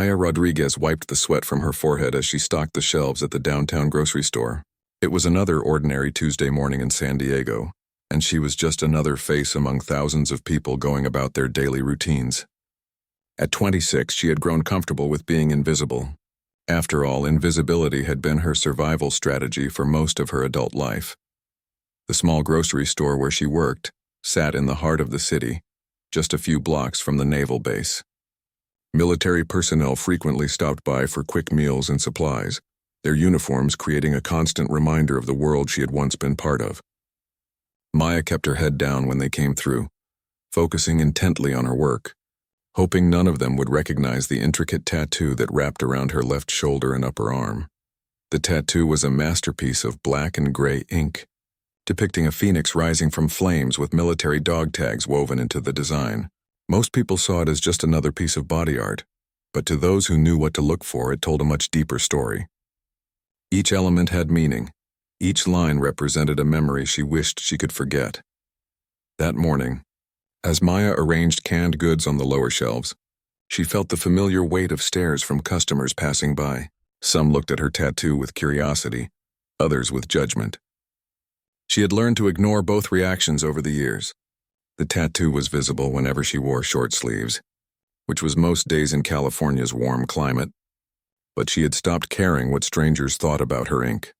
Maya Rodriguez wiped the sweat from her forehead as she stocked the shelves at the downtown grocery store. It was another ordinary Tuesday morning in San Diego, and she was just another face among thousands of people going about their daily routines. At 26, she had grown comfortable with being invisible. After all, invisibility had been her survival strategy for most of her adult life. The small grocery store where she worked sat in the heart of the city, just a few blocks from the naval base. Military personnel frequently stopped by for quick meals and supplies, their uniforms creating a constant reminder of the world she had once been part of. Maya kept her head down when they came through, focusing intently on her work, hoping none of them would recognize the intricate tattoo that wrapped around her left shoulder and upper arm. The tattoo was a masterpiece of black and gray ink, depicting a phoenix rising from flames with military dog tags woven into the design. Most people saw it as just another piece of body art, but to those who knew what to look for, it told a much deeper story. Each element had meaning. Each line represented a memory she wished she could forget. That morning, as Maya arranged canned goods on the lower shelves, she felt the familiar weight of stares from customers passing by. Some looked at her tattoo with curiosity, others with judgment. She had learned to ignore both reactions over the years. The tattoo was visible whenever she wore short sleeves, which was most days in California's warm climate, but she had stopped caring what strangers thought about her ink.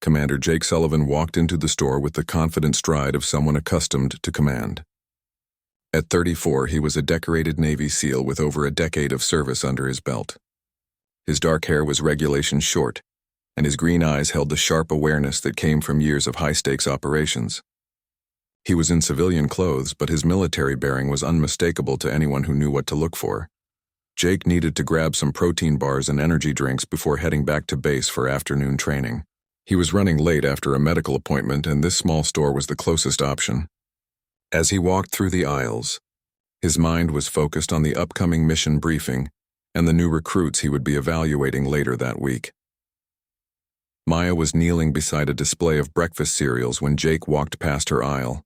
Commander Jake Sullivan walked into the store with the confident stride of someone accustomed to command. At 34, he was a decorated Navy SEAL with over a decade of service under his belt. His dark hair was regulation short, and his green eyes held the sharp awareness that came from years of high-stakes operations. He was in civilian clothes, but his military bearing was unmistakable to anyone who knew what to look for. Jake needed to grab some protein bars and energy drinks before heading back to base for afternoon training. He was running late after a medical appointment, and this small store was the closest option. As he walked through the aisles, his mind was focused on the upcoming mission briefing and the new recruits he would be evaluating later that week. Maya was kneeling beside a display of breakfast cereals when Jake walked past her aisle.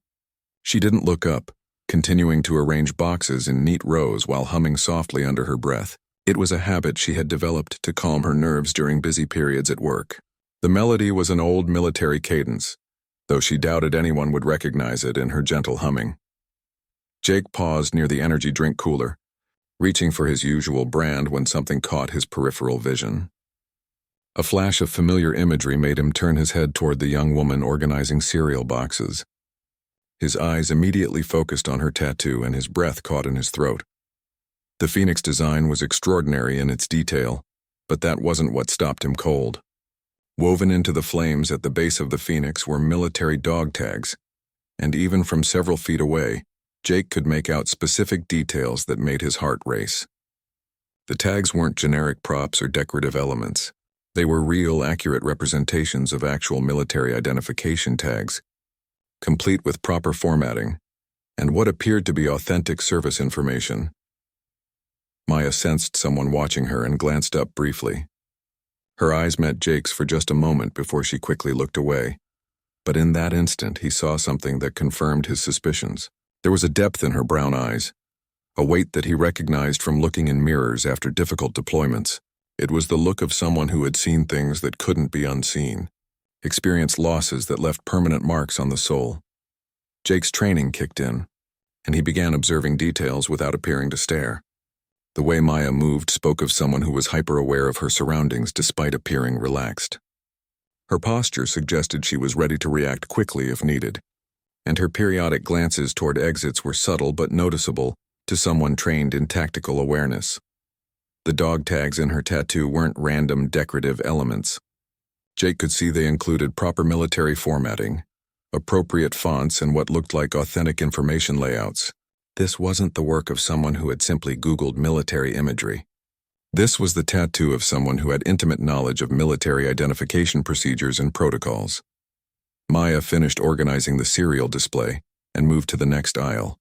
She didn't look up, continuing to arrange boxes in neat rows while humming softly under her breath. It was a habit she had developed to calm her nerves during busy periods at work. The melody was an old military cadence, though she doubted anyone would recognize it in her gentle humming. Jake paused near the energy drink cooler, reaching for his usual brand when something caught his peripheral vision. A flash of familiar imagery made him turn his head toward the young woman organizing cereal boxes. His eyes immediately focused on her tattoo, and his breath caught in his throat. The phoenix design was extraordinary in its detail, but that wasn't what stopped him cold. Woven into the flames at the base of the phoenix were military dog tags, and even from several feet away, Jake could make out specific details that made his heart race. The tags weren't generic props or decorative elements. They were real, accurate representations of actual military identification tags, complete with proper formatting, and what appeared to be authentic service information. Maya sensed someone watching her and glanced up briefly. Her eyes met Jake's for just a moment before she quickly looked away, but in that instant he saw something that confirmed his suspicions. There was a depth in her brown eyes, a weight that he recognized from looking in mirrors after difficult deployments. It was the look of someone who had seen things that couldn't be unseen, experienced losses that left permanent marks on the soul. Jake's training kicked in, and he began observing details without appearing to stare. The way Maya moved spoke of someone who was hyper-aware of her surroundings despite appearing relaxed. Her posture suggested she was ready to react quickly if needed, and her periodic glances toward exits were subtle but noticeable to someone trained in tactical awareness. The dog tags in her tattoo weren't random decorative elements. Jake could see they included proper military formatting, appropriate fonts, and what looked like authentic information layouts. This wasn't the work of someone who had simply Googled military imagery. This was the tattoo of someone who had intimate knowledge of military identification procedures and protocols. Maya finished organizing the cereal display and moved to the next aisle,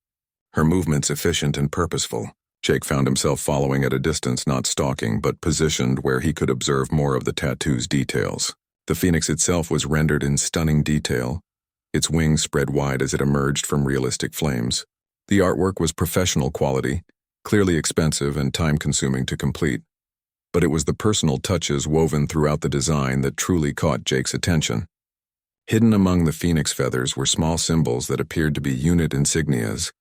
her movements efficient and purposeful. Jake found himself following at a distance, not stalking, but positioned where he could observe more of the tattoo's details. The phoenix itself was rendered in stunning detail, its wings spread wide as it emerged from realistic flames. The artwork was professional quality, clearly expensive and time-consuming to complete. But it was the personal touches woven throughout the design that truly caught Jake's attention. Hidden among the phoenix feathers were small symbols that appeared to be unit insignias,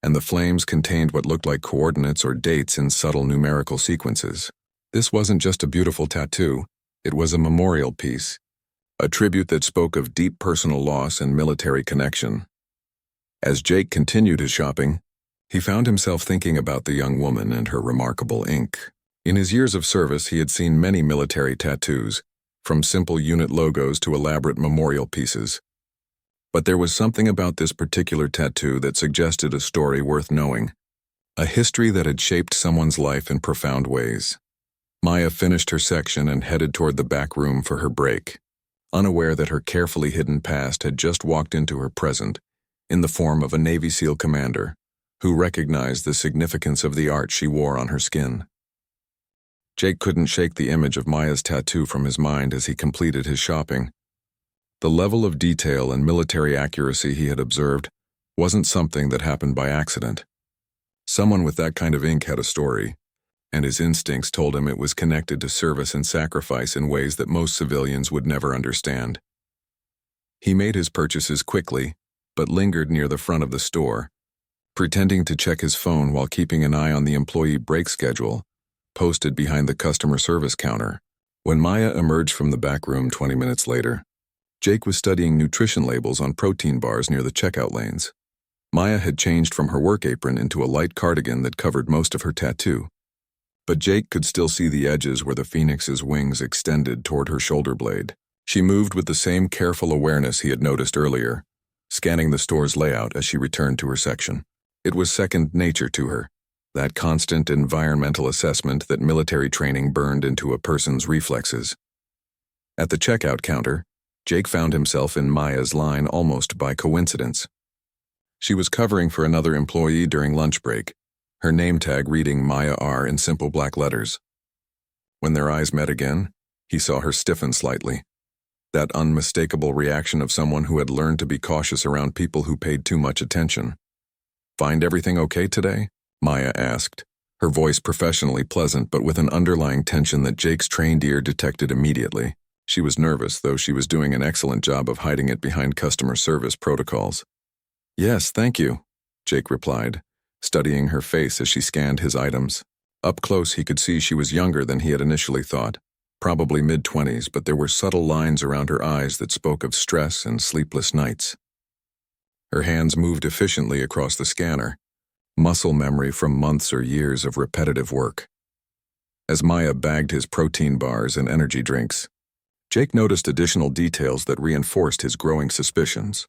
and the flames contained what looked like coordinates or dates in subtle numerical sequences. This wasn't just a beautiful tattoo, it was a memorial piece, a tribute that spoke of deep personal loss and military connection. As Jake continued his shopping, he found himself thinking about the young woman and her remarkable ink. In his years of service, he had seen many military tattoos, from simple unit logos to elaborate memorial pieces. But there was something about this particular tattoo that suggested a story worth knowing, a history that had shaped someone's life in profound ways. Maya finished her section and headed toward the back room for her break, unaware that her carefully hidden past had just walked into her present, in the form of a Navy SEAL commander, who recognized the significance of the art she wore on her skin. Jake couldn't shake the image of Maya's tattoo from his mind as he completed his shopping. The level of detail and military accuracy he had observed wasn't something that happened by accident. Someone with that kind of ink had a story, and his instincts told him it was connected to service and sacrifice in ways that most civilians would never understand. He made his purchases quickly, but lingered near the front of the store, pretending to check his phone while keeping an eye on the employee break schedule posted behind the customer service counter. When Maya emerged from the back room 20 minutes later, Jake was studying nutrition labels on protein bars near the checkout lanes. Maya had changed from her work apron into a light cardigan that covered most of her tattoo, but Jake could still see the edges where the phoenix's wings extended toward her shoulder blade. She moved with the same careful awareness he had noticed earlier, scanning the store's layout as she returned to her section. It was second nature to her, that constant environmental assessment that military training burned into a person's reflexes. At the checkout counter, Jake found himself in Maya's line almost by coincidence. She was covering for another employee during lunch break, her name tag reading Maya R in simple black letters. When their eyes met again, he saw her stiffen slightly, that unmistakable reaction of someone who had learned to be cautious around people who paid too much attention. "Find everything okay today?" Maya asked, her voice professionally pleasant but with an underlying tension that Jake's trained ear detected immediately. She was nervous, though she was doing an excellent job of hiding it behind customer service protocols. "Yes, thank you," Jake replied, studying her face as she scanned his items. Up close, he could see she was younger than he had initially thought, probably mid-20s, but there were subtle lines around her eyes that spoke of stress and sleepless nights. Her hands moved efficiently across the scanner, muscle memory from months or years of repetitive work. As Maya bagged his protein bars and energy drinks, Jake noticed additional details that reinforced his growing suspicions.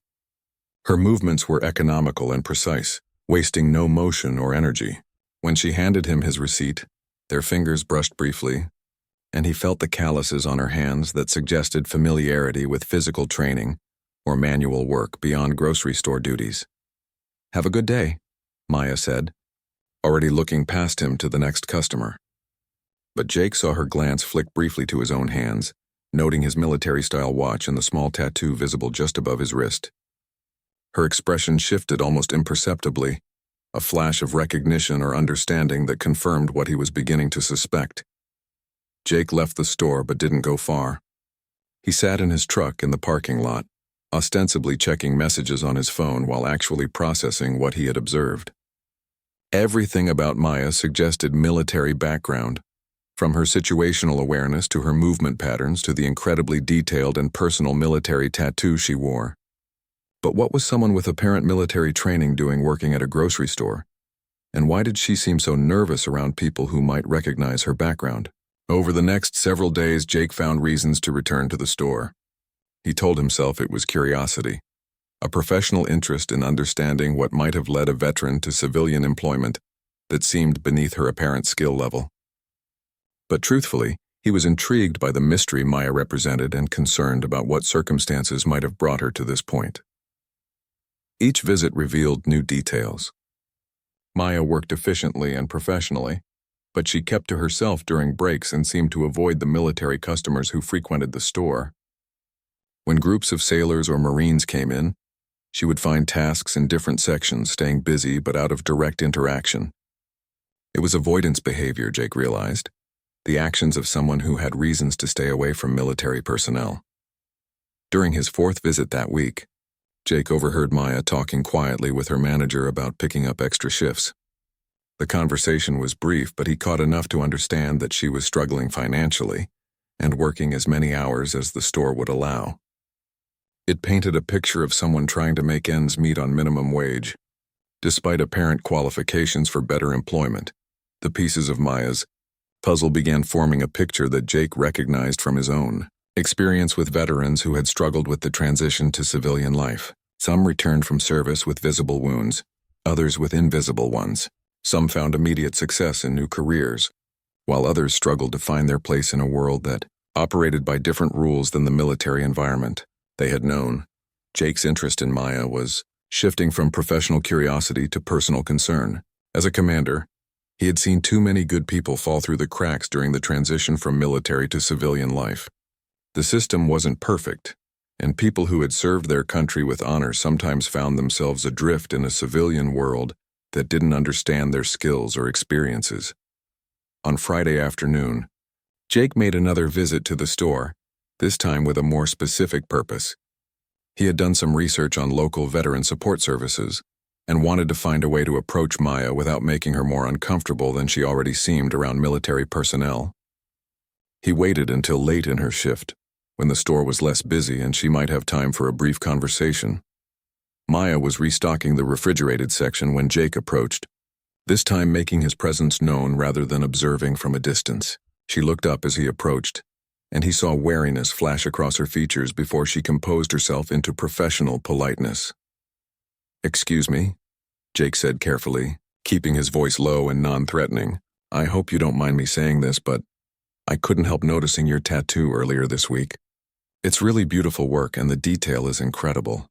Her movements were economical and precise, wasting no motion or energy. When she handed him his receipt, their fingers brushed briefly, and he felt the calluses on her hands that suggested familiarity with physical training or manual work beyond grocery store duties. "Have a good day," Maya said, already looking past him to the next customer. But Jake saw her glance flick briefly to his own hands, noting his military-style watch and the small tattoo visible just above his wrist. Her expression shifted almost imperceptibly, a flash of recognition or understanding that confirmed what he was beginning to suspect. Jake left the store but didn't go far. He sat in his truck in the parking lot, ostensibly checking messages on his phone while actually processing what he had observed. Everything about Maya suggested military background, from her situational awareness to her movement patterns to the incredibly detailed and personal military tattoo she wore. But what was someone with apparent military training doing working at a grocery store? And why did she seem so nervous around people who might recognize her background? Over the next several days, Jake found reasons to return to the store. He told himself it was curiosity, a professional interest in understanding what might have led a veteran to civilian employment that seemed beneath her apparent skill level. But truthfully, he was intrigued by the mystery Maya represented and concerned about what circumstances might have brought her to this point. Each visit revealed new details. Maya worked efficiently and professionally, but she kept to herself during breaks and seemed to avoid the military customers who frequented the store. When groups of sailors or Marines came in, she would find tasks in different sections, staying busy but out of direct interaction. It was avoidance behavior, Jake realized, the actions of someone who had reasons to stay away from military personnel. During his fourth visit that week, Jake overheard Maya talking quietly with her manager about picking up extra shifts. The conversation was brief, but he caught enough to understand that she was struggling financially and working as many hours as the store would allow. It painted a picture of someone trying to make ends meet on minimum wage. Despite apparent qualifications for better employment, the pieces of Maya's puzzle began forming a picture that Jake recognized from his own experience with veterans who had struggled with the transition to civilian life. Some returned from service with visible wounds, others with invisible ones. Some found immediate success in new careers, while others struggled to find their place in a world that operated by different rules than the military environment they had known. Jake's interest in Maya was shifting from professional curiosity to personal concern. As a commander, he had seen too many good people fall through the cracks during the transition from military to civilian life. The system wasn't perfect, and people who had served their country with honor sometimes found themselves adrift in a civilian world that didn't understand their skills or experiences. On Friday afternoon, Jake made another visit to the store, this time with a more specific purpose. He had done some research on local veteran support services and wanted to find a way to approach Maya without making her more uncomfortable than she already seemed around military personnel. He waited until late in her shift, when the store was less busy and she might have time for a brief conversation. Maya was restocking the refrigerated section when Jake approached, this time making his presence known rather than observing from a distance. She looked up as he approached, and he saw wariness flash across her features before she composed herself into professional politeness. "Excuse me," Jake said carefully, keeping his voice low and non-threatening. "I hope you don't mind me saying this, but I couldn't help noticing your tattoo earlier this week. It's really beautiful work and the detail is incredible."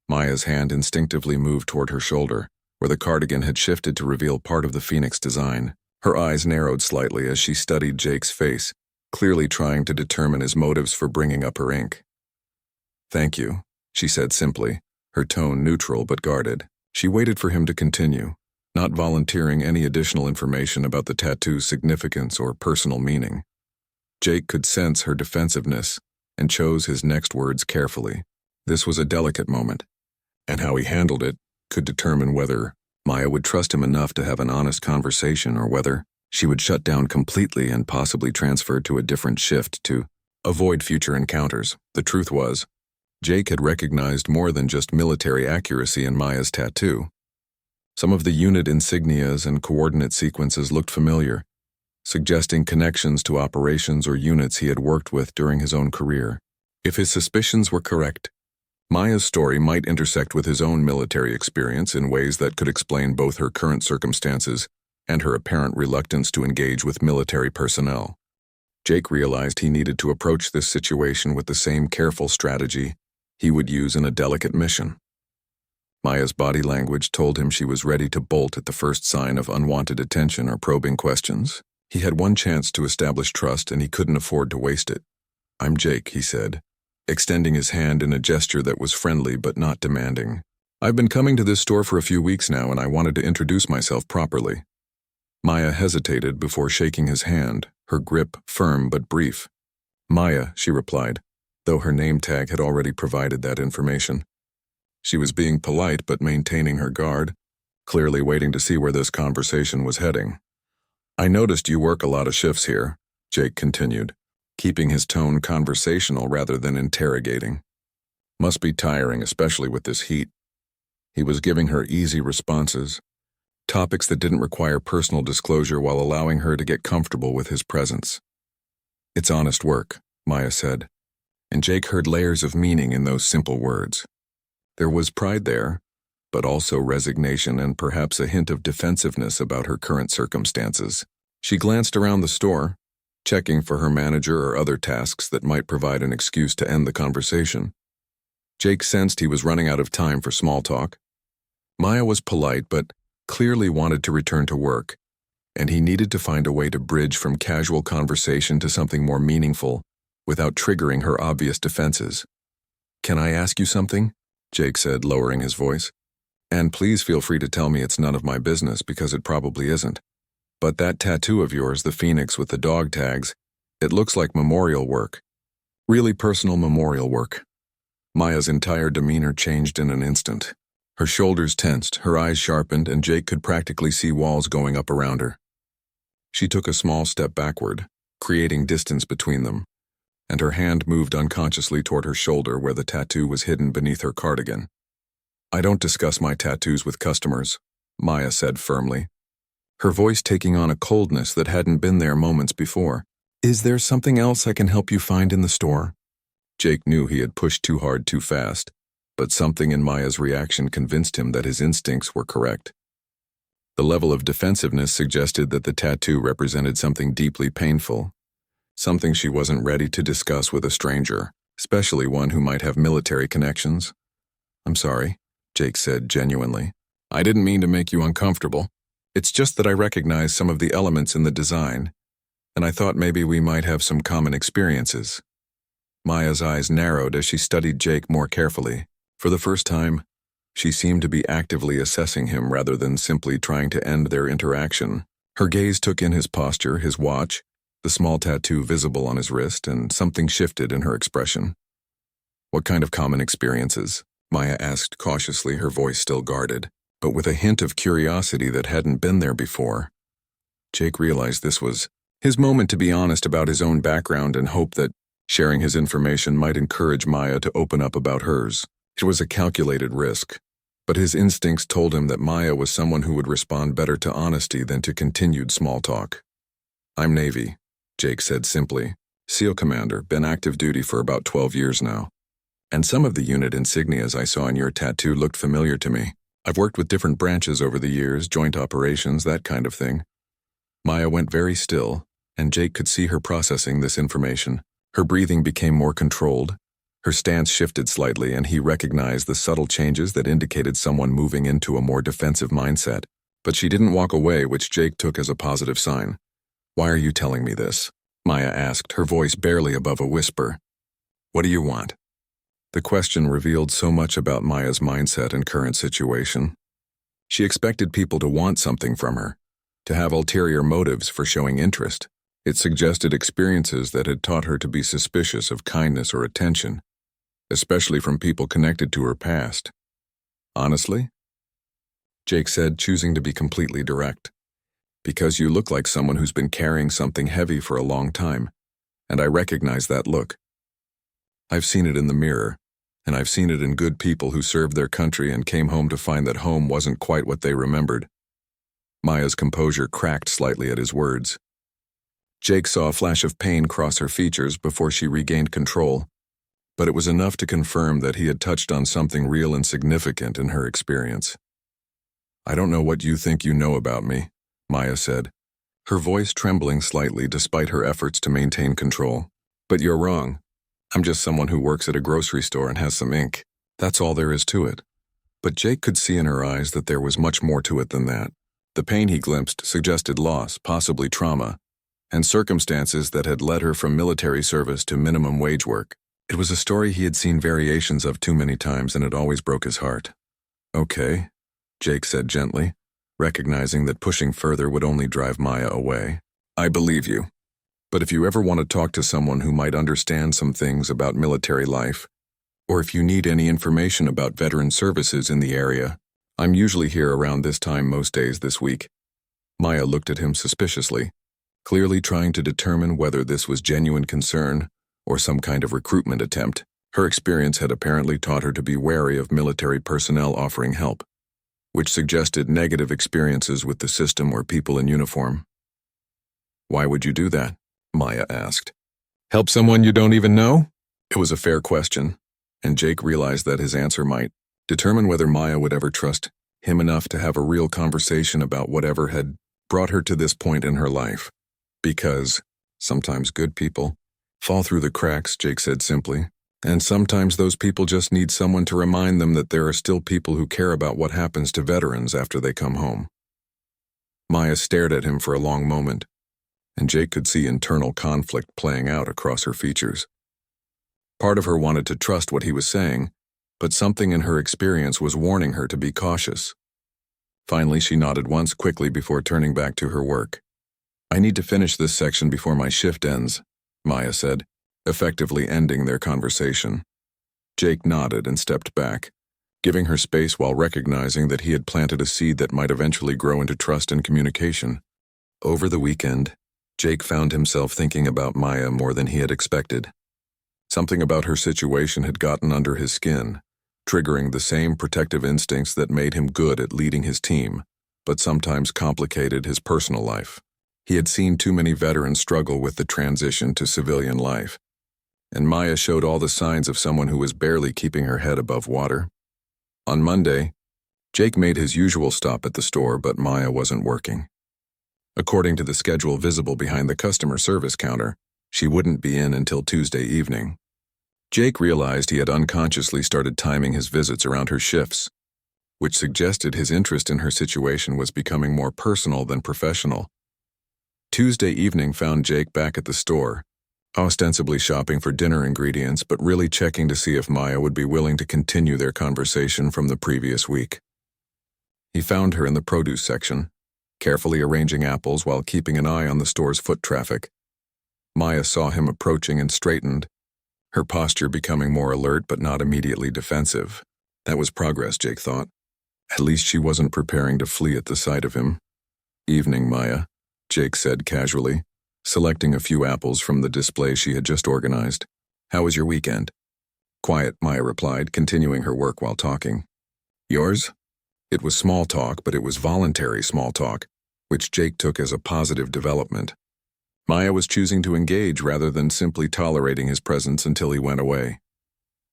Maya's hand instinctively moved toward her shoulder, where the cardigan had shifted to reveal part of the phoenix design. Her eyes narrowed slightly as she studied Jake's face, clearly trying to determine his motives for bringing up her ink. "Thank you," she said simply, her tone neutral but guarded. She waited for him to continue, not volunteering any additional information about the tattoo's significance or personal meaning. Jake could sense her defensiveness and chose his next words carefully. This was a delicate moment, and how he handled it could determine whether Maya would trust him enough to have an honest conversation or whether she would shut down completely and possibly transfer to a different shift to avoid future encounters. The truth was, Jake had recognized more than just military accuracy in Maya's tattoo. Some of the unit insignias and coordinate sequences looked familiar, suggesting connections to operations or units he had worked with during his own career. If his suspicions were correct, Maya's story might intersect with his own military experience in ways that could explain both her current circumstances and her apparent reluctance to engage with military personnel. Jake realized he needed to approach this situation with the same careful strategy he would use in a delicate mission. Maya's body language told him she was ready to bolt at the first sign of unwanted attention or probing questions. He had one chance to establish trust and he couldn't afford to waste it. "I'm Jake," he said, extending his hand in a gesture that was friendly but not demanding. "I've been coming to this store for a few weeks now and I wanted to introduce myself properly." Maya hesitated before shaking his hand, her grip firm but brief. "Maya," she replied, though her name tag had already provided that information. She was being polite but maintaining her guard, clearly waiting to see where this conversation was heading. "I noticed you work a lot of shifts here," Jake continued, keeping his tone conversational rather than interrogating. "Must be tiring, especially with this heat." He was giving her easy responses, topics that didn't require personal disclosure while allowing her to get comfortable with his presence. "It's honest work," Maya said, and Jake heard layers of meaning in those simple words. There was pride there, but also resignation and perhaps a hint of defensiveness about her current circumstances. She glanced around the store, checking for her manager or other tasks that might provide an excuse to end the conversation. Jake sensed he was running out of time for small talk. Maya was polite but clearly wanted to return to work, and he needed to find a way to bridge from casual conversation to something more meaningful without triggering her obvious defenses. "Can I ask you something?" Jake said, lowering his voice. "And please feel free to tell me it's none of my business because it probably isn't." But that tattoo of yours, the phoenix with the dog tags, it looks like memorial work. Really personal memorial work." Maya's entire demeanor changed in an instant. Her shoulders tensed, her eyes sharpened, and Jake could practically see walls going up around her. She took a small step backward, creating distance between them, and her hand moved unconsciously toward her shoulder where the tattoo was hidden beneath her cardigan. "I don't discuss my tattoos with customers," Maya said firmly, her voice taking on a coldness that hadn't been there moments before. "Is there something else I can help you find in the store?" Jake knew he had pushed too hard too fast, but something in Maya's reaction convinced him that his instincts were correct. The level of defensiveness suggested that the tattoo represented something deeply painful, something she wasn't ready to discuss with a stranger, especially one who might have military connections. "I'm sorry," Jake said genuinely. "I didn't mean to make you uncomfortable. It's just that I recognize some of the elements in the design, and I thought maybe we might have some common experiences." Maya's eyes narrowed as she studied Jake more carefully. For the first time, she seemed to be actively assessing him rather than simply trying to end their interaction. Her gaze took in his posture, his watch, the small tattoo visible on his wrist, and something shifted in her expression. "What kind of common experiences?" Maya asked cautiously, her voice still guarded, but with a hint of curiosity that hadn't been there before. Jake realized this was his moment to be honest about his own background and hope that sharing his information might encourage Maya to open up about hers. It was a calculated risk, but his instincts told him that Maya was someone who would respond better to honesty than to continued small talk. "I'm Navy," Jake said simply. "SEAL commander, been active duty for about 12 years now. And some of the unit insignias I saw in your tattoo looked familiar to me. I've worked with different branches over the years, joint operations, that kind of thing." Maya went very still, and Jake could see her processing this information. Her breathing became more controlled. Her stance shifted slightly, and he recognized the subtle changes that indicated someone moving into a more defensive mindset. But she didn't walk away, which Jake took as a positive sign. "Why are you telling me this?" Maya asked, her voice barely above a whisper. "What do you want?" The question revealed so much about Maya's mindset and current situation. She expected people to want something from her, to have ulterior motives for showing interest. It suggested experiences that had taught her to be suspicious of kindness or attention, especially from people connected to her past. "Honestly?" Jake said, choosing to be completely direct. "Because you look like someone who's been carrying something heavy for a long time, and I recognize that look. I've seen it in the mirror, and I've seen it in good people who served their country and came home to find that home wasn't quite what they remembered." Maya's composure cracked slightly at his words. Jake saw a flash of pain cross her features before she regained control, but it was enough to confirm that he had touched on something real and significant in her experience. "I don't know what you think you know about me," Maya said, her voice trembling slightly despite her efforts to maintain control. "But you're wrong. I'm just someone who works at a grocery store and has some ink. That's all there is to it." But Jake could see in her eyes that there was much more to it than that. The pain he glimpsed suggested loss, possibly trauma, and circumstances that had led her from military service to minimum wage work. It was a story he had seen variations of too many times, and it always broke his heart. "Okay," Jake said gently, recognizing that pushing further would only drive Maya away. "I believe you. But if you ever want to talk to someone who might understand some things about military life, or if you need any information about veteran services in the area, I'm usually here around this time most days this week." Maya looked at him suspiciously, clearly trying to determine whether this was genuine concern or some kind of recruitment attempt. Her experience had apparently taught her to be wary of military personnel offering help, which suggested negative experiences with the system or people in uniform. "Why would you do that?" Maya asked. "Help someone you don't even know?" It was a fair question, and Jake realized that his answer might determine whether Maya would ever trust him enough to have a real conversation about whatever had brought her to this point in her life. "Because sometimes good people fall through the cracks," Jake said simply, "and sometimes those people just need someone to remind them that there are still people who care about what happens to veterans after they come home." Maya stared at him for a long moment, and Jake could see internal conflict playing out across her features. Part of her wanted to trust what he was saying, but something in her experience was warning her to be cautious. Finally, she nodded once quickly before turning back to her work. I need to finish this section before my shift ends, Maya said, effectively ending their conversation. Jake nodded and stepped back, giving her space while recognizing that he had planted a seed that might eventually grow into trust and communication. Over the weekend, Jake found himself thinking about Maya more than he had expected. Something about her situation had gotten under his skin, triggering the same protective instincts that made him good at leading his team, but sometimes complicated his personal life. He had seen too many veterans struggle with the transition to civilian life, and Maya showed all the signs of someone who was barely keeping her head above water. On Monday, Jake made his usual stop at the store, but Maya wasn't working. According to the schedule visible behind the customer service counter, she wouldn't be in until Tuesday evening. Jake realized he had unconsciously started timing his visits around her shifts, which suggested his interest in her situation was becoming more personal than professional. Tuesday evening found Jake back at the store, ostensibly shopping for dinner ingredients but really checking to see if Maya would be willing to continue their conversation from the previous week. He found her in the produce section, carefully arranging apples while keeping an eye on the store's foot traffic. Maya saw him approaching and straightened, her posture becoming more alert but not immediately defensive. That was progress, Jake thought. At least she wasn't preparing to flee at the sight of him. "Evening, Maya," Jake said casually, selecting a few apples from the display she had just organized. "How was your weekend?" "Quiet," Maya replied, continuing her work while talking. "Yours?" It was small talk, but it was voluntary small talk, which Jake took as a positive development. Maya was choosing to engage rather than simply tolerating his presence until he went away.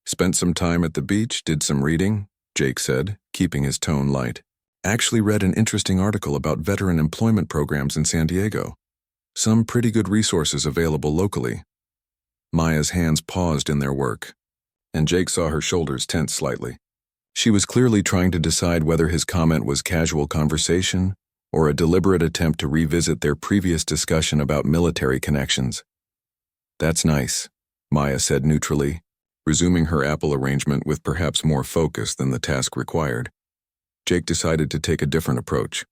"Spent some time at the beach, did some reading," Jake said, keeping his tone light. "Actually read an interesting article about veteran employment programs in San Diego. Some pretty good resources available locally." Maya's hands paused in their work, and Jake saw her shoulders tense slightly. She was clearly trying to decide whether his comment was casual conversation or a deliberate attempt to revisit their previous discussion about military connections. "That's nice," Maya said neutrally, resuming her apple arrangement with perhaps more focus than the task required. Jake decided to take a different approach.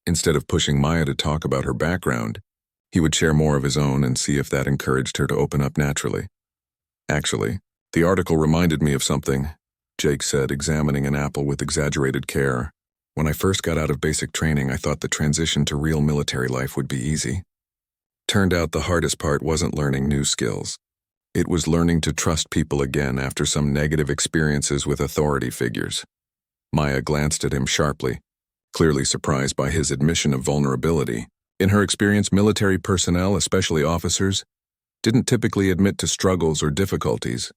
Instead of pushing Maya to talk about her background, he would share more of his own and see if that encouraged her to open up naturally. "Actually, the article reminded me of something," Jake said, examining an apple with exaggerated care. "When I first got out of basic training, I thought the transition to real military life would be easy. Turned out the hardest part wasn't learning new skills. It was learning to trust people again after some negative experiences with authority figures." Maya glanced at him sharply, clearly surprised by his admission of vulnerability. In her experience, military personnel, especially officers, didn't typically admit to struggles or difficulties,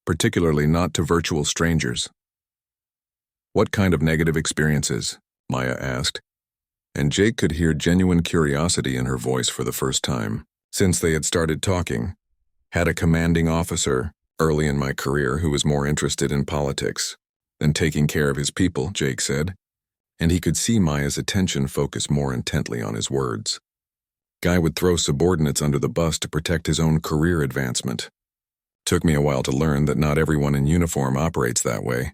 particularly not to virtual strangers. "What kind of negative experiences?" Maya asked, and Jake could hear genuine curiosity in her voice for the first time since they had started talking. "Had a commanding officer early in my career who was more interested in politics than taking care of his people," Jake said, and he could see Maya's attention focus more intently on his words. "Guy would throw subordinates under the bus to protect his own career advancement. Took me a while to learn that not everyone in uniform operates that way."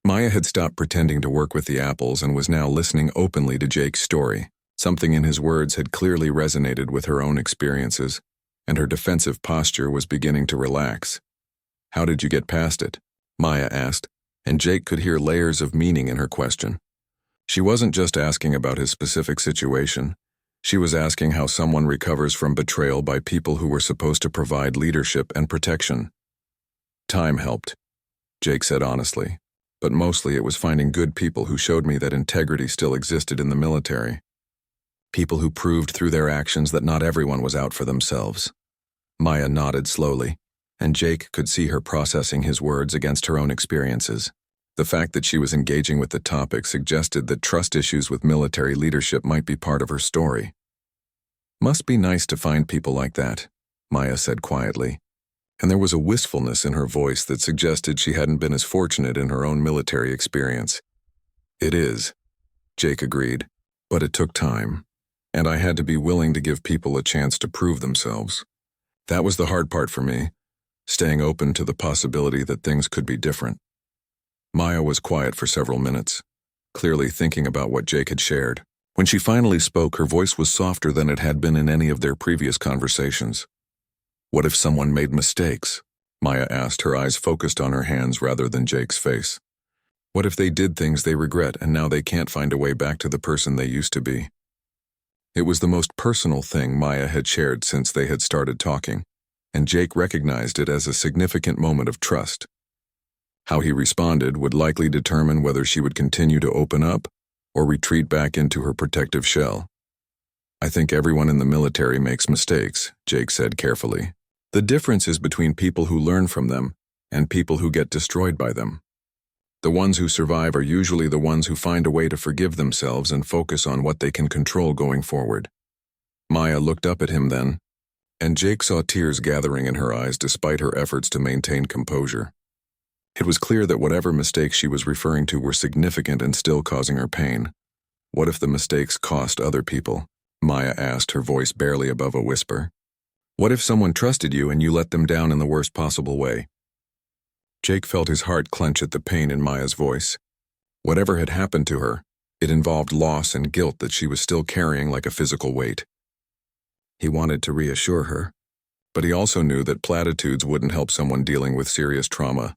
Maya had stopped pretending to work with the apples and was now listening openly to Jake's story. Something in his words had clearly resonated with her own experiences, and her defensive posture was beginning to relax. "How did you get past it?" Maya asked, and Jake could hear layers of meaning in her question. She wasn't just asking about his specific situation. She was asking how someone recovers from betrayal by people who were supposed to provide leadership and protection. "Time helped," Jake said honestly, "but mostly it was finding good people who showed me that integrity still existed in the military. People who proved through their actions that not everyone was out for themselves." Maya nodded slowly, and Jake could see her processing his words against her own experiences. The fact that she was engaging with the topic suggested that trust issues with military leadership might be part of her story. "Must be nice to find people like that," Maya said quietly, and there was a wistfulness in her voice that suggested she hadn't been as fortunate in her own military experience. "It is," Jake agreed, "but it took time, and I had to be willing to give people a chance to prove themselves. That was the hard part for me, staying open to the possibility that things could be different." Maya was quiet for several minutes, clearly thinking about what Jake had shared. When she finally spoke, her voice was softer than it had been in any of their previous conversations. "What if someone made mistakes?" Maya asked, her eyes focused on her hands rather than Jake's face. "What if they did things they regret and now they can't find a way back to the person they used to be?" It was the most personal thing Maya had shared since they had started talking, and Jake recognized it as a significant moment of trust. How he responded would likely determine whether she would continue to open up or retreat back into her protective shell. "I think everyone in the military makes mistakes," Jake said carefully. "The difference is between people who learn from them and people who get destroyed by them. The ones who survive are usually the ones who find a way to forgive themselves and focus on what they can control going forward." Maya looked up at him then, and Jake saw tears gathering in her eyes despite her efforts to maintain composure. It was clear that whatever mistakes she was referring to were significant and still causing her pain. "What if the mistakes cost other people?" Maya asked, her voice barely above a whisper. "What if someone trusted you and you let them down in the worst possible way?" Jake felt his heart clench at the pain in Maya's voice. Whatever had happened to her, it involved loss and guilt that she was still carrying like a physical weight. He wanted to reassure her, but he also knew that platitudes wouldn't help someone dealing with serious trauma.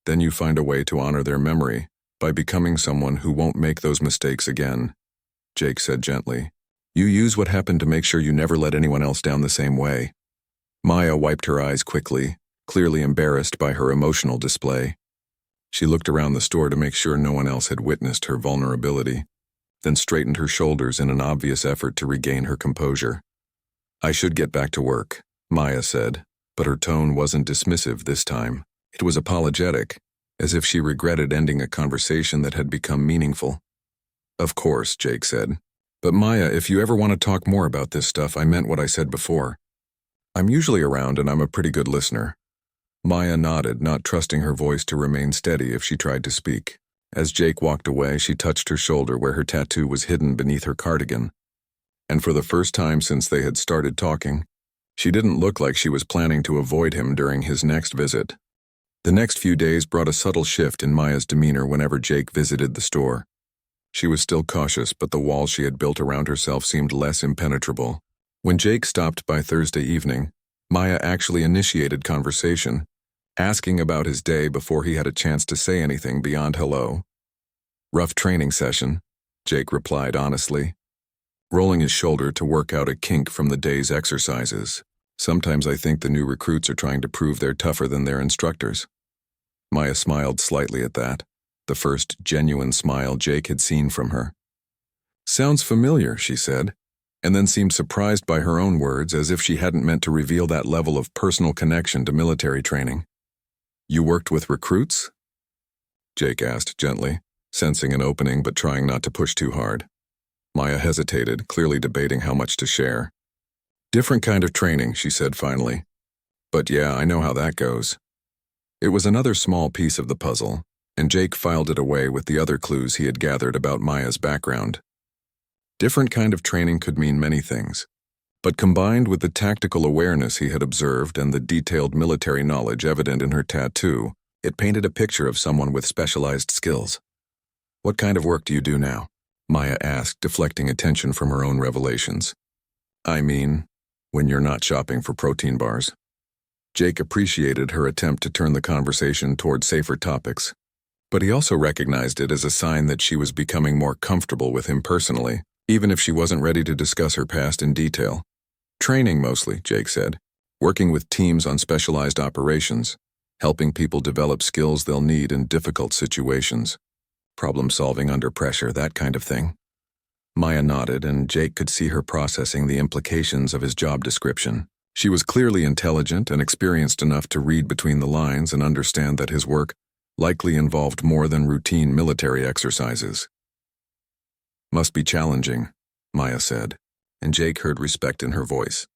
Then you find a way to honor their memory by becoming someone who won't make those mistakes again, Jake said gently. You use what happened to make sure you never let anyone else down the same way. Maya wiped her eyes quickly, clearly embarrassed by her emotional display. She looked around the store to make sure no one else had witnessed her vulnerability, then straightened her shoulders in an obvious effort to regain her composure. "I should get back to work," Maya said, but her tone wasn't dismissive this time. It was apologetic, as if she regretted ending a conversation that had become meaningful. "Of course," Jake said. "But Maya, if you ever want to talk more about this stuff, I meant what I said before. I'm usually around and I'm a pretty good listener." Maya nodded, not trusting her voice to remain steady if she tried to speak. As Jake walked away, she touched her shoulder where her tattoo was hidden beneath her cardigan. And for the first time since they had started talking, she didn't look like she was planning to avoid him during his next visit. The next few days brought a subtle shift in Maya's demeanor whenever Jake visited the store. She was still cautious, but the walls she had built around herself seemed less impenetrable. When Jake stopped by Thursday evening, Maya actually initiated conversation, asking about his day before he had a chance to say anything beyond hello. "Rough training session," Jake replied honestly, rolling his shoulder to work out a kink from the day's exercises. "Sometimes I think the new recruits are trying to prove they're tougher than their instructors." Maya smiled slightly at that, the first genuine smile Jake had seen from her. "Sounds familiar," she said, and then seemed surprised by her own words, as if she hadn't meant to reveal that level of personal connection to military training. "You worked with recruits?" Jake asked gently, sensing an opening but trying not to push too hard. Maya hesitated, clearly debating how much to share. "Different kind of training," she said finally. "But yeah, I know how that goes." It was another small piece of the puzzle, and Jake filed it away with the other clues he had gathered about Maya's background. Different kind of training could mean many things, but combined with the tactical awareness he had observed and the detailed military knowledge evident in her tattoo, it painted a picture of someone with specialized skills. "What kind of work do you do now?" Maya asked, deflecting attention from her own revelations. "I mean, when you're not shopping for protein bars." Jake appreciated her attempt to turn the conversation toward safer topics, but he also recognized it as a sign that she was becoming more comfortable with him personally, even if she wasn't ready to discuss her past in detail. "Training mostly," Jake said, "working with teams on specialized operations, helping people develop skills they'll need in difficult situations, problem solving under pressure, that kind of thing." Maya nodded, and Jake could see her processing the implications of his job description. She was clearly intelligent and experienced enough to read between the lines and understand that his work likely involved more than routine military exercises. "Must be challenging," Maya said, and Jake heard respect in her voice.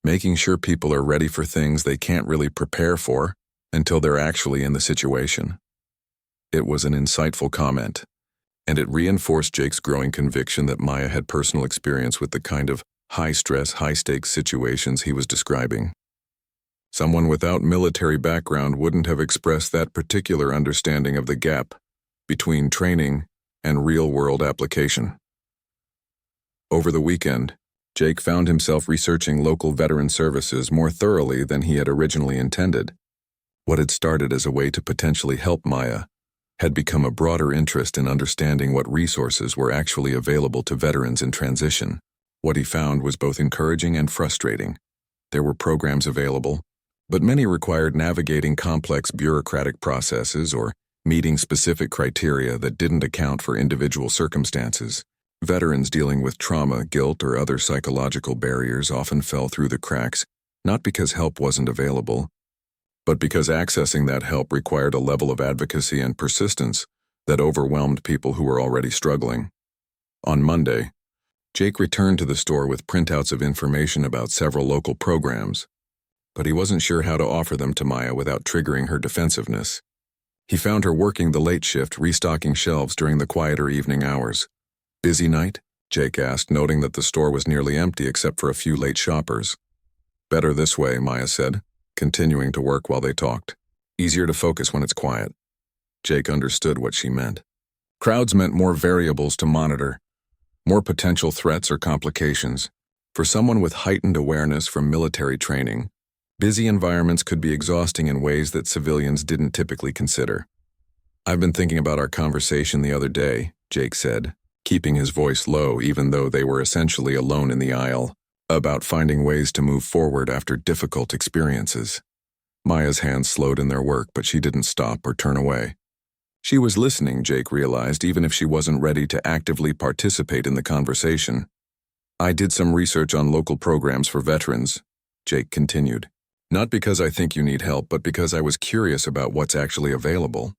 "Making sure people are ready for things they can't really prepare for until they're actually in the situation." It was an insightful comment, and it reinforced Jake's growing conviction that Maya had personal experience with the kind of high-stress, high-stakes situations he was describing. Someone without military background wouldn't have expressed that particular understanding of the gap between training and real-world application. Over the weekend, Jake found himself researching local veteran services more thoroughly than he had originally intended. What had started as a way to potentially help Maya had become a broader interest in understanding what resources were actually available to veterans in transition. What he found was both encouraging and frustrating. There were programs available, but many required navigating complex bureaucratic processes or meeting specific criteria that didn't account for individual circumstances. Veterans dealing with trauma, guilt, or other psychological barriers often fell through the cracks, not because help wasn't available, but because accessing that help required a level of advocacy and persistence that overwhelmed people who were already struggling. On Monday, Jake returned to the store with printouts of information about several local programs, but he wasn't sure how to offer them to Maya without triggering her defensiveness. He found her working the late shift, restocking shelves during the quieter evening hours. "Busy night?" Jake asked, noting that the store was nearly empty except for a few late shoppers. "Better this way," Maya said, continuing to work while they talked. "Easier to focus when it's quiet." Jake understood what she meant. Crowds meant more variables to monitor, more potential threats or complications. For someone with heightened awareness from military training, busy environments could be exhausting in ways that civilians didn't typically consider. "I've been thinking about our conversation the other day," Jake said, keeping his voice low even though they were essentially alone in the aisle, "about finding ways to move forward after difficult experiences." Maya's hands slowed in their work, but she didn't stop or turn away. She was listening, Jake realized, even if she wasn't ready to actively participate in the conversation. "I did some research on local programs for veterans," Jake continued. "Not because I think you need help, but because I was curious about what's actually available.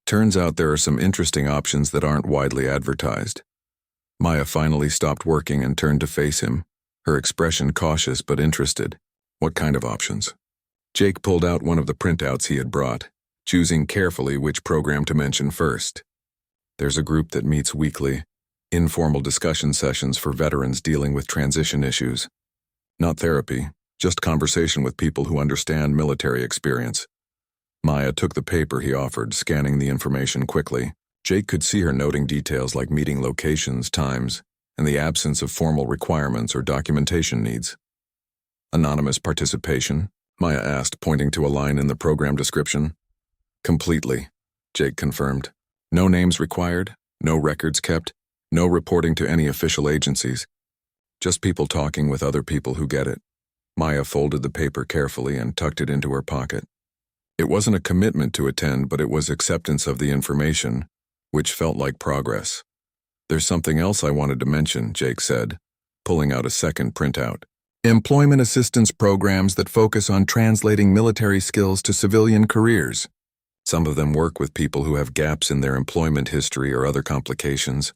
Turns out there are some interesting options that aren't widely advertised." Maya finally stopped working and turned to face him, her expression cautious but interested. "What kind of options?" Jake pulled out one of the printouts he had brought, choosing carefully which program to mention first. "There's a group that meets weekly, informal discussion sessions for veterans dealing with transition issues. Not therapy, just conversation with people who understand military experience." Maya took the paper he offered, scanning the information quickly. Jake could see her noting details like meeting locations, times, and the absence of formal requirements or documentation needs. "Anonymous participation?" Maya asked, pointing to a line in the program description. "Completely," Jake confirmed. "No names required, no records kept, no reporting to any official agencies. Just people talking with other people who get it." Maya folded the paper carefully and tucked it into her pocket. It wasn't a commitment to attend, but it was acceptance of the information, which felt like progress. "There's something else I wanted to mention," Jake said, pulling out a second printout. "Employment assistance programs that focus on translating military skills to civilian careers. Some of them work with people who have gaps in their employment history or other complications."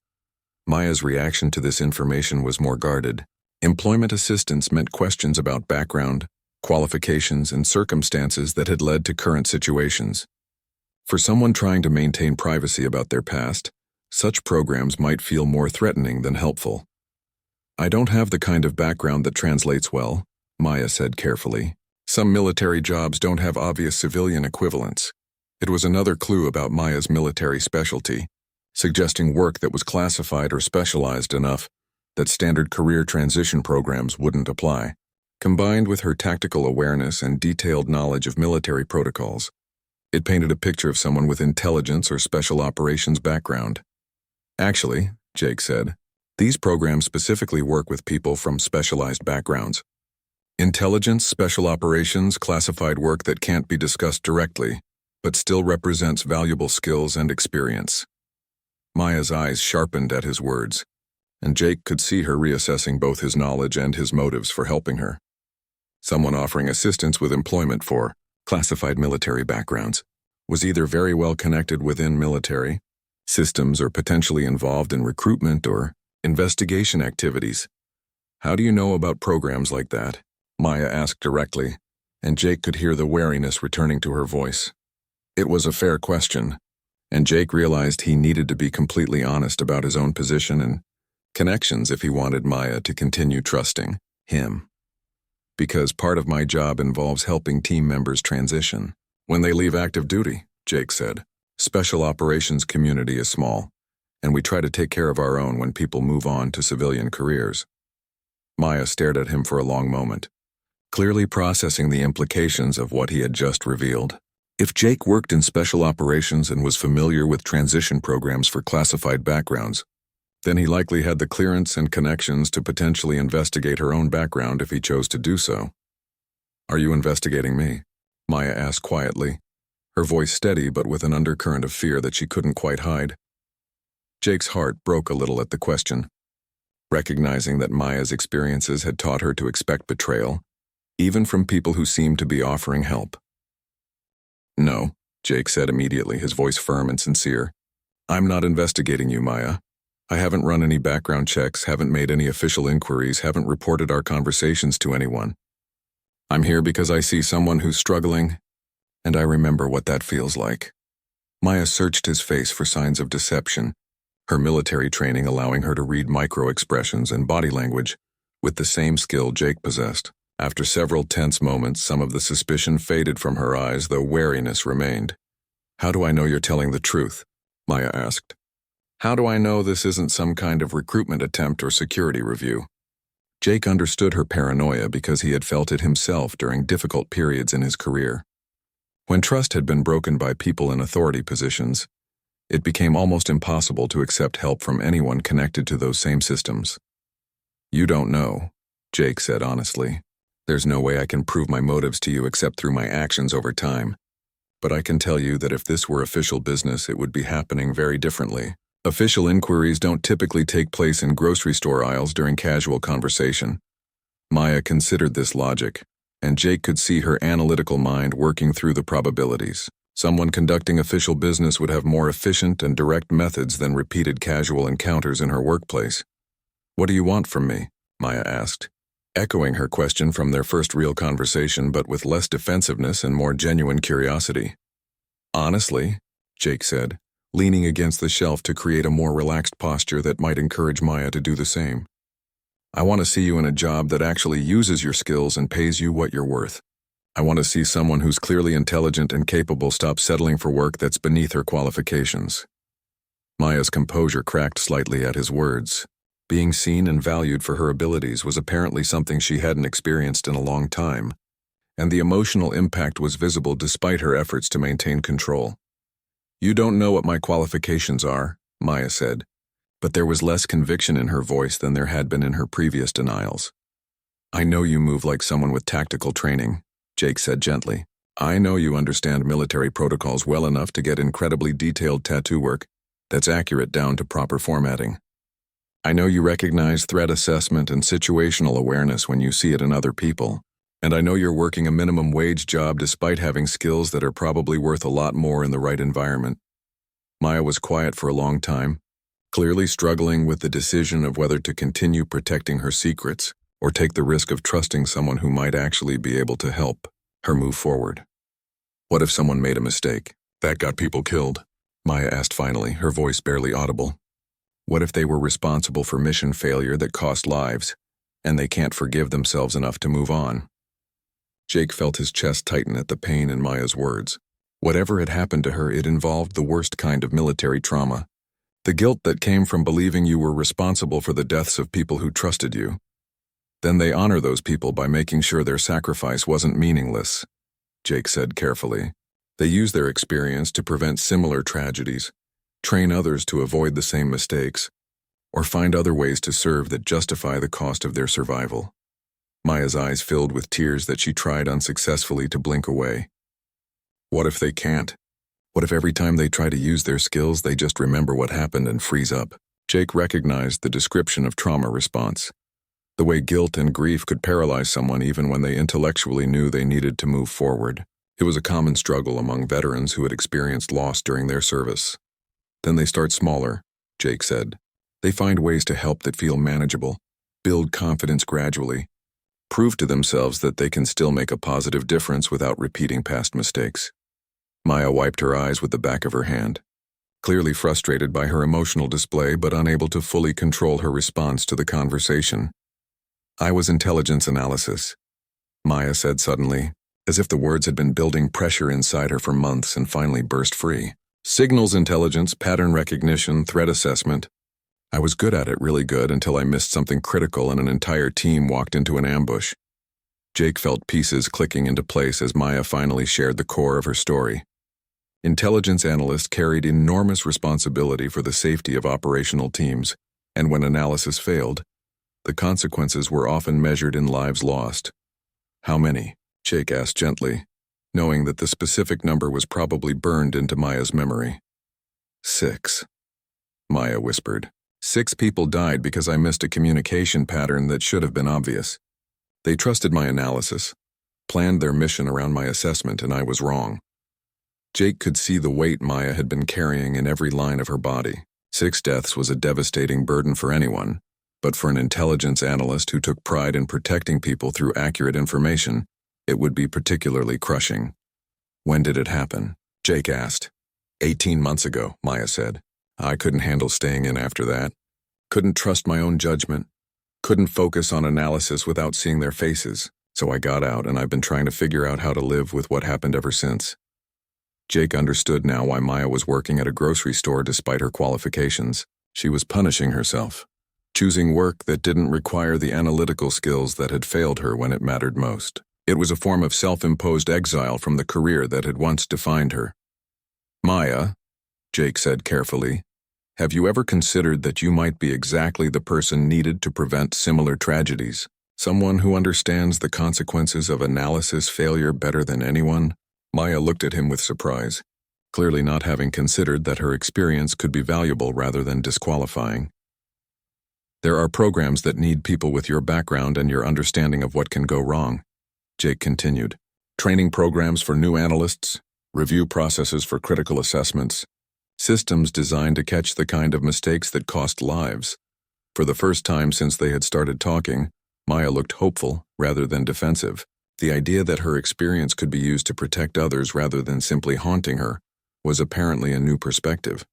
Maya's reaction to this information was more guarded. Employment assistance meant questions about background, qualifications, and circumstances that had led to current situations. For someone trying to maintain privacy about their past, such programs might feel more threatening than helpful. "I don't have the kind of background that translates well," Maya said carefully. "Some military jobs don't have obvious civilian equivalents." It was another clue about Maya's military specialty, suggesting work that was classified or specialized enough that standard career transition programs wouldn't apply. Combined with her tactical awareness and detailed knowledge of military protocols, it painted a picture of someone with intelligence or special operations background. "Actually," Jake said, "these programs specifically work with people from specialized backgrounds. Intelligence, special operations, classified work that can't be discussed directly, but still represents valuable skills and experience." Maya's eyes sharpened at his words, and Jake could see her reassessing both his knowledge and his motives for helping her. Someone offering assistance with employment for classified military backgrounds was either very well connected within military systems or potentially involved in recruitment or investigation activities. "How do you know about programs like that?" Maya asked directly, and Jake could hear the wariness returning to her voice. It was a fair question, and Jake realized he needed to be completely honest about his own position and connections if he wanted Maya to continue trusting him. "Because part of my job involves helping team members transition when they leave active duty," Jake said. "Special operations community is small, and we try to take care of our own when people move on to civilian careers." Maya stared at him for a long moment, clearly processing the implications of what he had just revealed. If Jake worked in special operations and was familiar with transition programs for classified backgrounds, then he likely had the clearance and connections to potentially investigate her own background if he chose to do so. "Are you investigating me?" Maya asked quietly, her voice steady but with an undercurrent of fear that she couldn't quite hide. Jake's heart broke a little at the question, recognizing that Maya's experiences had taught her to expect betrayal, even from people who seemed to be offering help. "No," Jake said immediately, his voice firm and sincere. "I'm not investigating you, Maya. I haven't run any background checks, haven't made any official inquiries, haven't reported our conversations to anyone. I'm here because I see someone who's struggling, and I remember what that feels like." Maya searched his face for signs of deception, her military training allowing her to read micro-expressions and body language with the same skill Jake possessed. After several tense moments, some of the suspicion faded from her eyes, though wariness remained. "How do I know you're telling the truth?" Maya asked. "How do I know this isn't some kind of recruitment attempt or security review?" Jake understood her paranoia because he had felt it himself during difficult periods in his career. When trust had been broken by people in authority positions, it became almost impossible to accept help from anyone connected to those same systems. "You don't know," Jake said honestly. "There's no way I can prove my motives to you except through my actions over time. But I can tell you that if this were official business, it would be happening very differently. Official inquiries don't typically take place in grocery store aisles during casual conversation." Maya considered this logic, and Jake could see her analytical mind working through the probabilities. Someone conducting official business would have more efficient and direct methods than repeated casual encounters in her workplace. "What do you want from me?" Maya asked, echoing her question from their first real conversation, but with less defensiveness and more genuine curiosity. "Honestly," Jake said, leaning against the shelf to create a more relaxed posture that might encourage Maya to do the same, "I want to see you in a job that actually uses your skills and pays you what you're worth. I want to see someone who's clearly intelligent and capable stop settling for work that's beneath her qualifications." Maya's composure cracked slightly at his words. Being seen and valued for her abilities was apparently something she hadn't experienced in a long time, and the emotional impact was visible despite her efforts to maintain control. "You don't know what my qualifications are," Maya said, but there was less conviction in her voice than there had been in her previous denials. "I know you move like someone with tactical training," Jake said gently. "I know you understand military protocols well enough to get incredibly detailed tattoo work that's accurate down to proper formatting. I know you recognize threat assessment and situational awareness when you see it in other people. And I know you're working a minimum wage job despite having skills that are probably worth a lot more in the right environment." Maya was quiet for a long time, clearly struggling with the decision of whether to continue protecting her secrets or take the risk of trusting someone who might actually be able to help her move forward. "What if someone made a mistake that got people killed?" Maya asked finally, her voice barely audible. "What if they were responsible for mission failure that cost lives, and they can't forgive themselves enough to move on?" Jake felt his chest tighten at the pain in Maya's words. Whatever had happened to her, it involved the worst kind of military trauma. The guilt that came from believing you were responsible for the deaths of people who trusted you. Then they honor those people by making sure their sacrifice wasn't meaningless, Jake said carefully. They use their experience to prevent similar tragedies, train others to avoid the same mistakes, or find other ways to serve that justify the cost of their survival. Maya's eyes filled with tears that she tried unsuccessfully to blink away. What if they can't? What if every time they try to use their skills they just remember what happened and freeze up? Jake recognized the description of trauma response. The way guilt and grief could paralyze someone even when they intellectually knew they needed to move forward. It was a common struggle among veterans who had experienced loss during their service. Then they start smaller, Jake said. They find ways to help that feel manageable, build confidence gradually, prove to themselves that they can still make a positive difference without repeating past mistakes. Maya wiped her eyes with the back of her hand, clearly frustrated by her emotional display but unable to fully control her response to the conversation. I was intelligence analysis, Maya said suddenly, as if the words had been building pressure inside her for months and finally burst free. Signals intelligence, pattern recognition, threat assessment. I was good at it, really good, until I missed something critical and an entire team walked into an ambush. Jake felt pieces clicking into place as Maya finally shared the core of her story. Intelligence analysts carried enormous responsibility for the safety of operational teams, and when analysis failed, the consequences were often measured in lives lost. How many? Jake asked gently, knowing that the specific number was probably burned into Maya's memory. 6. Maya whispered. 6 people died because I missed a communication pattern that should have been obvious. They trusted my analysis, planned their mission around my assessment, and I was wrong. Jake could see the weight Maya had been carrying in every line of her body. 6 deaths was a devastating burden for anyone, but for an intelligence analyst who took pride in protecting people through accurate information, it would be particularly crushing. When did it happen? Jake asked. 18 months ago, Maya said. I couldn't handle staying in after that. Couldn't trust my own judgment. Couldn't focus on analysis without seeing their faces. So I got out, and I've been trying to figure out how to live with what happened ever since. Jake understood now why Maya was working at a grocery store despite her qualifications. She was punishing herself, choosing work that didn't require the analytical skills that had failed her when it mattered most. It was a form of self-imposed exile from the career that had once defined her. Maya, Jake said carefully, have you ever considered that you might be exactly the person needed to prevent similar tragedies? Someone who understands the consequences of analysis failure better than anyone? Maya looked at him with surprise, clearly not having considered that her experience could be valuable rather than disqualifying. There are programs that need people with your background and your understanding of what can go wrong, Jake continued. Training programs for new analysts, review processes for critical assessments, systems designed to catch the kind of mistakes that cost lives. For the first time since they had started talking, Maya looked hopeful rather than defensive. The idea that her experience could be used to protect others rather than simply haunting her was apparently a new perspective.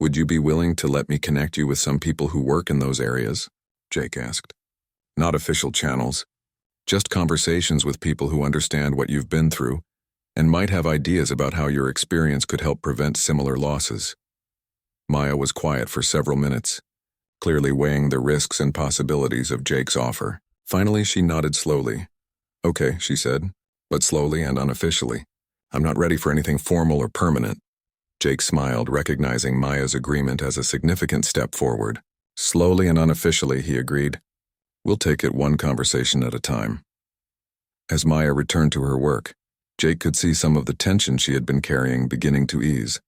Would you be willing to let me connect you with some people who work in those areas? Jake asked. Not official channels, just conversations with people who understand what you've been through and might have ideas about how your experience could help prevent similar losses. Maya was quiet for several minutes, clearly weighing the risks and possibilities of Jake's offer. Finally, she nodded slowly. Okay, she said, but slowly and unofficially. I'm not ready for anything formal or permanent. Jake smiled, recognizing Maya's agreement as a significant step forward. Slowly and unofficially, he agreed. We'll take it one conversation at a time. As Maya returned to her work, Jake could see some of the tension she had been carrying beginning to ease.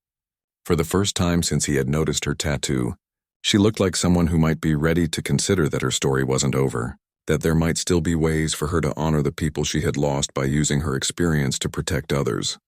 For the first time since he had noticed her tattoo, she looked like someone who might be ready to consider that her story wasn't over, that there might still be ways for her to honor the people she had lost by using her experience to protect others.